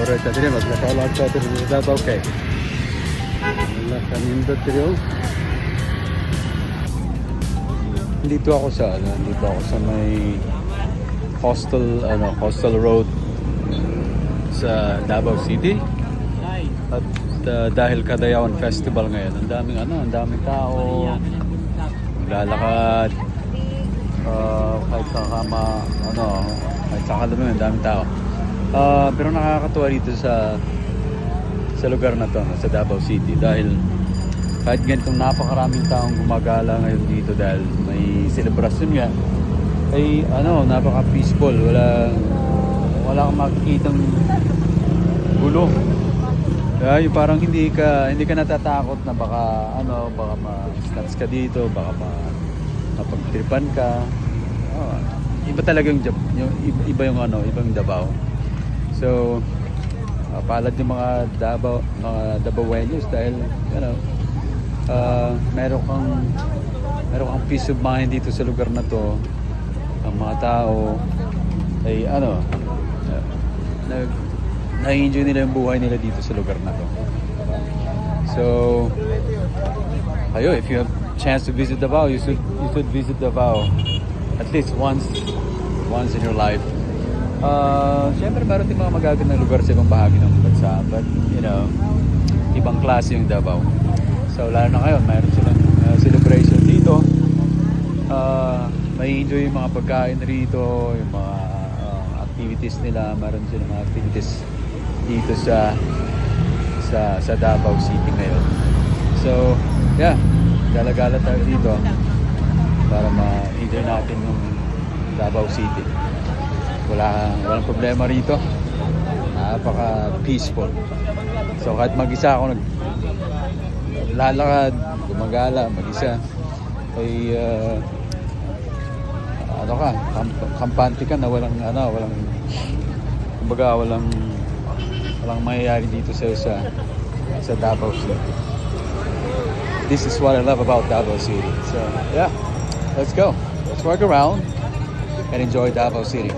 Torreta din, magkakaulad sa ito rin sa Davao kay. Wala sa nindot rin. Dito ako sa may Coastal Road sa Davao City. At dahil Kadayawan Festival ngayon, ang daming tao. Lalakad. Kahit sa kalumi, ang daming tao. Pero nakakatuwa dito sa lugar na to, sa Davao City, dahil kahit ganitong napakaraming taong gumagala ngayon dito dahil may selebrasyon nga, ay napaka-peaceful. Wala kang makikitang gulo. Yung parang hindi ka natatakot na baka ma-snatch ka dito, baka mapagtripan ka. Iba talaga ibang Davao. So palad yung mga Davaoenos dahil meron kang peace of mind dito sa lugar na to. Ang mga tao ay na-enjoy nila yung buhay nila dito sa lugar na to. So if you have chance to visit Davao, you should visit Davao at least once in your life. Siyempre meron din mga magagandang lugar sa ibang bahagi ng bansa, but ibang klase yung Davao. So lalo na ngayon, mayroon silang celebration dito. May enjoy yung mga pagkain rito, yung mga activities nila. Mayroon silang mga activities dito sa Davao City ngayon. So gala-gala tayo dito para ma-enjoy natin yung Davao City. Walang problema rito. Napaka-peaceful. So kahit mag-isa ako naglalakad, gumagala, mag-isa, ay kampante ka na walang mangyayari dito sa Davao City. This is what I love about Davao City. So let's go. Let's walk around and enjoy Davao City.